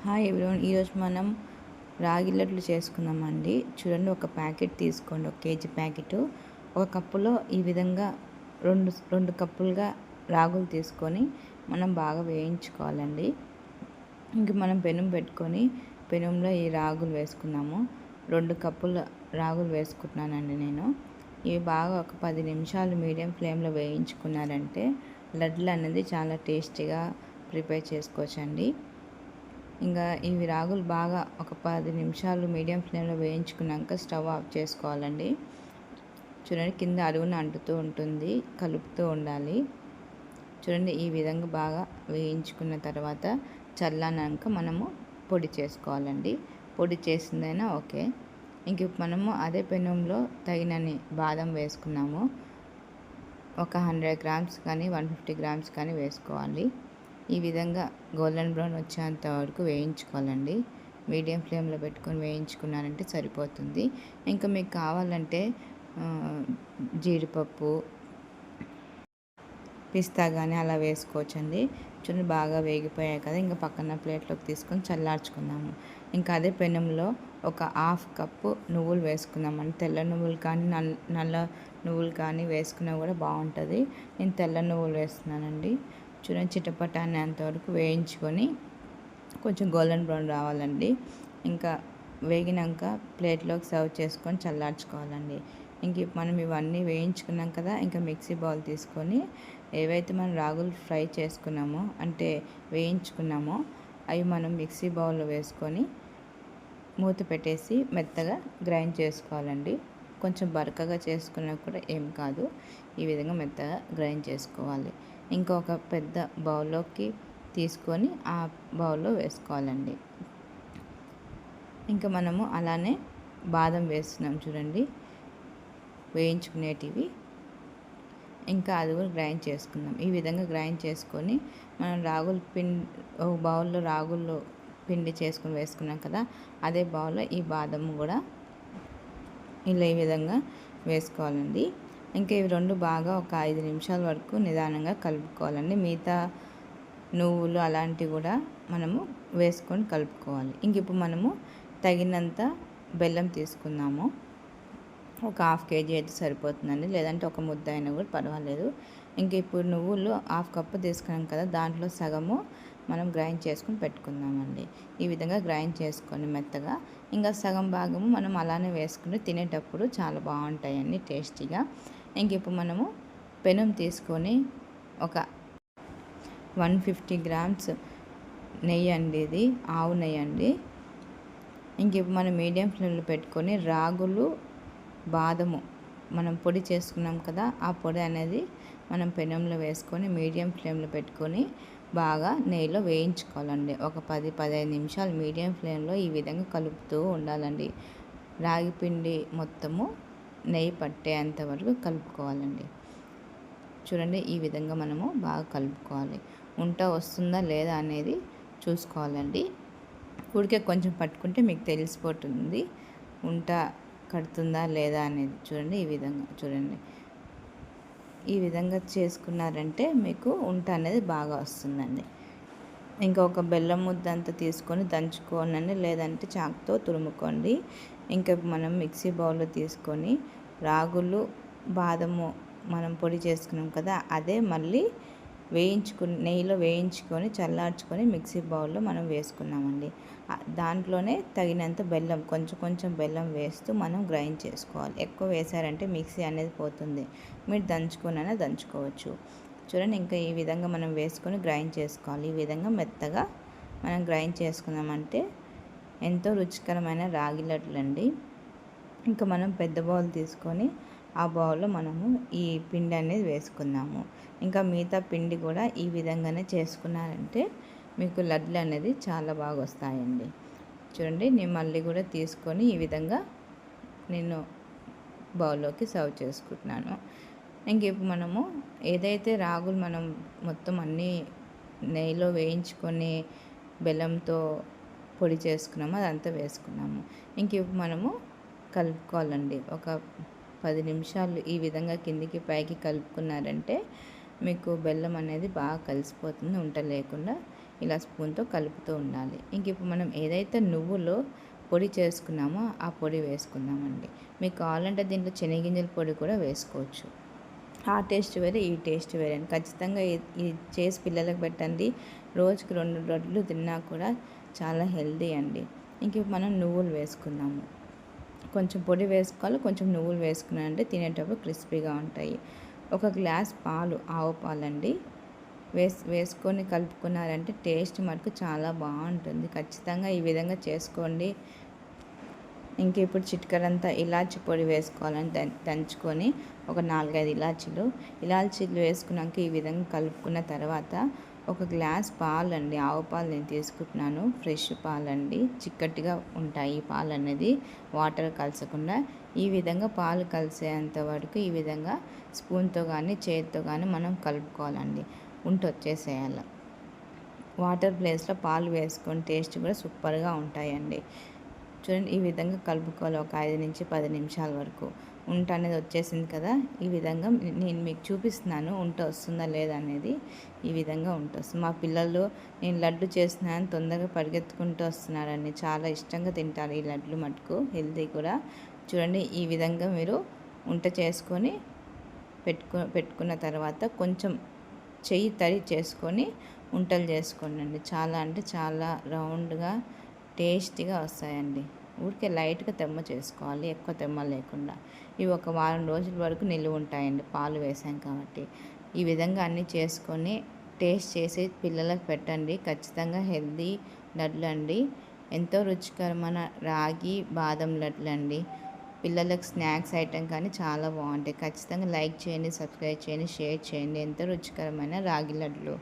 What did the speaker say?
Hi everyone, ఈరోజు మనం రాగి లడ్లు చేసుకుందామండి. చూడండి, ఒక ప్యాకెట్ తీసుకోండి, 1 కేజీ ప్యాకెట్. ఒక కప్పులో ఈ విధంగా రెండు రెండు కప్పులుగా రాగులు తీసుకొని మనం బాగా వేయించుకోవాలండి. ఇంక మనం పెనం పెట్టుకొని పెనంలో ఈ రాగులు వేసుకుందాము. 2 కప్పుల రాగులు వేసుకుంటున్నానండి నేను. ఇవి బాగా ఒక 10 నిమిషాలు మీడియం ఫ్లేమ్లో వేయించుకున్నారంటే లడ్లు అనేది చాలా టేస్టీగా ప్రిపేర్ చేసుకోవచ్చండి. ఇంకా ఇవి రాగులు బాగా ఒక 10 నిమిషాలు మీడియం ఫ్లేమ్లో వేయించుకున్నాక స్టవ్ ఆఫ్ చేసుకోవాలండి. చూడండి, కింద అడుగున అంటుతూ ఉంటుంది, కలుపుతూ ఉండాలి. చూడండి, ఈ విధంగా బాగా వేయించుకున్న తర్వాత చల్లనాక మనము పొడి చేసుకోవాలండి. పొడి చేసిందైనా ఓకే. ఇంక మనము అదే పెనంలో తగినన్ని బాదం వేసుకున్నాము. ఒక 100 గ్రామ్స్ కానీ 150 గ్రామ్స్ కానీ వేసుకోవాలి. ఈ విధంగా గోల్డెన్ బ్రౌన్ వచ్చేంత వరకు వేయించుకోవాలండి. మీడియం ఫ్లేమ్లో పెట్టుకొని వేయించుకున్నారంటే సరిపోతుంది. ఇంకా మీకు కావాలంటే జీడిపప్పు, పిస్తా కానీ అలా వేసుకోవచ్చండి. చూడండి, బాగా వేగిపోయాయి కదా. ఇంకా పక్కన ప్లేట్లోకి తీసుకొని చల్లార్చుకుందాము. ఇంకా అదే పెనంలో ఒక 1/2 కప్పు నువ్వులు వేసుకుందామండి. తెల్ల నువ్వులు కానీ నల్ల నువ్వులు కానీ వేసుకున్నా కూడా బాగుంటుంది. నేను తెల్ల నువ్వులు వేస్తున్నానండి. చూడండి, చిటపట అనేంతవరకు వేయించుకొని కొంచెం గోల్డెన్ బ్రౌన్ రావాలండి. ఇంకా వేగినాక ప్లేట్లోకి సర్వ్ చేసుకొని చల్లార్చుకోవాలండి. ఇంక మనం ఇవన్నీ వేయించుకున్నాం కదా. ఇంకా మిక్సీ బౌల్ తీసుకొని ఏవైతే మనం రాగులు ఫ్రై చేసుకున్నామో, అంటే వేయించుకున్నామో, అవి మనం మిక్సీ బౌల్లో వేసుకొని మూత పెట్టేసి మెత్తగా గ్రైండ్ చేసుకోవాలండి. కొంచెం బరకగా చేసుకున్నా కూడా ఏం కాదు. ఈ విధంగా మెత్తగా గ్రైండ్ చేసుకోవాలి. ఇంకొక పెద్ద బౌల్లోకి తీసుకొని ఆ బౌల్లో వేసుకోవాలండి. ఇంకా మనము అలానే బాదం వేస్తున్నాం చూడండి, వేయించుకునేటివి. ఇంకా అది కూడా గ్రైండ్ చేసుకుందాం. ఈ విధంగా గ్రైండ్ చేసుకొని మనం రాగుల పిండి, ఒక బౌల్లో రాగులు పిండి చేసుకుని వేసుకున్నాం కదా, అదే బౌల్లో ఈ బాదం కూడా ఇలా ఈ విధంగా వేసుకోవాలండి. ఇంకా ఇవి రెండు బాగా ఒక 5 నిమిషాల వరకు నిదానంగా కలుపుకోవాలండి. మిగతా నువ్వులు అలాంటివి కూడా మనము వేసుకొని కలుపుకోవాలి. ఇంక ఇప్పుడు మనము తగినంత బెల్లం తీసుకుందాము. ఒక 1/2 కేజీ అయితే సరిపోతుందండి, లేదంటే ఒక ముద్ద అయినా కూడా పర్వాలేదు. ఇంక ఇప్పుడు నువ్వులు 1/2 కప్పు తీసుకున్నాం కదా, దాంట్లో సగము మనం గ్రైండ్ చేసుకుని పెట్టుకుందామండి. ఈ విధంగా గ్రైండ్ చేసుకొని మెత్తగా ఇంకా సగం భాగము మనం అలానే వేసుకుని తినేటప్పుడు చాలా బాగుంటాయండి, టేస్టీగా. ఇంక ఇప్పుడు మనము పెనం తీసుకొని ఒక 150 గ్రామ్స్ నెయ్యి అండి, ఇది ఆవు నెయ్యి అండి. ఇంక ఇప్పుడు మనం మీడియం ఫ్లేమ్లో పెట్టుకొని రాగులు, బాదము మనం పొడి చేసుకున్నాం కదా, ఆ పొడి అనేది మనం పెనంలో వేసుకొని మీడియం ఫ్లేమ్లో పెట్టుకొని బాగా నెయ్యిలో వేయించుకోవాలండి. ఒక 10-15 నిమిషాలు మీడియం ఫ్లేమ్లో ఈ విధంగా కలుపుతూ ఉండాలండి. రాగి పిండి మొత్తము నెయ్యి పట్టేంత వరకు కలుపుకోవాలండి. చూడండి, ఈ విధంగా మనము బాగా కలుపుకోవాలి. ఉంట వస్తుందా లేదా అనేది చూసుకోవాలండి. ఉడికే కొంచెం పట్టుకుంటే మీకు తెలిసిపోతుంది ఉంట కడుతుందా లేదా అనేది. చూడండి, ఈ విధంగా చూడండి, ఈ విధంగా చేసుకున్నారంటే మీకు ఉంట అనేది బాగా వస్తుందండి. ఇంకా ఒక బెల్లం ముద్ద అంతా తీసుకొని దంచుకోనండి, లేదంటే చాకుతో తురుముకోండి. ఇంకా మనం మిక్సీ బౌల్లో తీసుకొని రాగులు, బాదము మనం పొడి చేసుకున్నాం కదా, అదే మళ్ళీ నెయ్యిలో వేయించుకొని చల్లార్చుకొని మిక్సీ బౌల్లో మనం వేసుకున్నామండి. దాంట్లోనే తగినంత బెల్లం, కొంచెం బెల్లం వేస్తూ మనం గ్రైండ్ చేసుకోవాలి. ఎక్కువ వేసారంటే మిక్సీ అనేది పోతుంది. మీరు దంచుకొనైనా దంచుకోవచ్చు. చూడండి, ఇంకా ఈ విధంగా మనం వేసుకొని గ్రైండ్ చేసుకోవాలి. ఈ విధంగా మెత్తగా మనం గ్రైండ్ చేసుకున్నామంటే ఎంతో రుచికరమైన రాగి లడ్లండి. ఇంకా మనం పెద్ద బౌల్ తీసుకొని ఆ బౌల్లో మనము ఈ పిండి అనేది వేసుకుందాము. ఇంకా మిగతా పిండి కూడా ఈ విధంగానే చేసుకున్నారంటే మీకు లడ్లు అనేది చాలా బాగా వస్తాయండి. చూడండి, నేను మళ్ళీ కూడా తీసుకొని ఈ విధంగా నేను బౌల్లోకి సర్వ్ చేసుకుంటున్నాను. ఇంక ఇప్పుడు మనము ఏదైతే రాగులు మనం మొత్తం అన్నీ నెయ్యిలో వేయించుకొని బెల్లంతో పొడి చేసుకున్నామో అదంతా వేసుకున్నాము. ఇంక ఇప్పుడు మనము కలుపుకోవాలండి. ఒక 10 నిమిషాలు ఈ విధంగా కిందికి పైకి కలుపుకున్నారంటే మీకు బెల్లం అనేది బాగా కలిసిపోతుంది ఉంట లేకుండా. ఇలా స్పూన్తో కలుపుతూ ఉండాలి. ఇంక ఇప్పుడు మనం ఏదైతే నువ్వులో పొడి చేసుకున్నామో ఆ పొడి వేసుకుందామండి. మీకు కావాలంటే దీంట్లో శనగగింజల పొడి కూడా వేసుకోవచ్చు. ఆ టేస్ట్ వేరే, ఈ టేస్ట్ వేరే అండి. ఖచ్చితంగా ఇది చేసి పిల్లలకు పెట్టండి. రోజుకి 2 రొట్టెలు తిన్నా కూడా చాలా హెల్తీ అండి. ఇంక మనం నువ్వులు వేసుకుందాము. కొంచెం పొడి వేసుకోవాలి, కొంచెం నువ్వులు వేసుకున్నారంటే తినేటప్పుడు క్రిస్పీగా ఉంటాయి. ఒక గ్లాస్ పాలు, ఆవు పాలండి, వేసుకొని కలుపుకున్నారంటే టేస్ట్ మటుకు చాలా బాగుంటుంది. ఖచ్చితంగా ఈ విధంగా చేసుకోండి. ఇంక ఇప్పుడు చిటికెడంతా ఇలాచి పొడి వేసుకోవాలని దంచుకొని ఒక 4-5 ఇలాచీలు వేసుకున్నాక ఈ విధంగా కలుపుకున్న తర్వాత ఒక గ్లాస్ పాలండి, ఆవు పాలు నేను తీసుకుంటున్నాను. ఫ్రెష్ పాలండి, చిక్కటిగా ఉంటాయి ఈ పాలు అనేది, వాటర్ కలసకుండా. ఈ విధంగా పాలు కలిసేంత వరకు ఈ విధంగా స్పూన్తో కానీ చేతితో కానీ మనం కలుపుకోవాలండి. వచ్చేసేయాలి. వాటర్ ప్లేస్లో పాలు వేసుకొని టేస్ట్ కూడా సూపర్గా ఉంటాయండి. చూడండి, ఈ విధంగా కలుపుకోవాలి ఒక 5-10 నిమిషాల వరకు. ఉంట అనేది వచ్చేసింది కదా. ఈ విధంగా నేను మీకు చూపిస్తున్నాను ఉంట వస్తుందా లేదా అనేది. ఈ విధంగా ఉంట వస్తుంది. మా పిల్లలు నేను లడ్డు చేస్తున్నాను తొందరగా పరిగెత్తుకుంటూ వస్తున్నారండి. చాలా ఇష్టంగా తింటారు ఈ లడ్లు మటుకు, హెల్తీ కూడా. చూడండి, ఈ విధంగా మీరు ఉంట చేసుకొని పెట్టుకున్న తర్వాత కొంచెం చెయ్యి తడి చేసుకొని ఉంటలు చేసుకోండి. చాలా అంటే చాలా రౌండ్గా టేస్టీగా వస్తాయండి. ఊరికే లైట్గా తెమ్మ చేసుకోవాలి, ఎక్కువ తెమ్మ లేకుండా. ఇవి ఒక వారం రోజుల వరకు నిలువ ఉంటాయండి, పాలు వేసాం కాబట్టి. ఈ విధంగా అన్నీ చేసుకొని టేస్ట్ చేసి పిల్లలకు పెట్టండి. ఖచ్చితంగా హెల్తీ లడ్లు అండి. ఎంతో రుచికరమైన రాగి బాదం లడ్లు అండి. పిల్లలకు స్నాక్స్ ఐటెం కానీ చాలా బాగుంటాయి. ఖచ్చితంగా లైక్ చేయండి, సబ్స్క్రైబ్ చేయండి, షేర్ చేయండి. ఎంతో రుచికరమైన రాగి లడ్లు.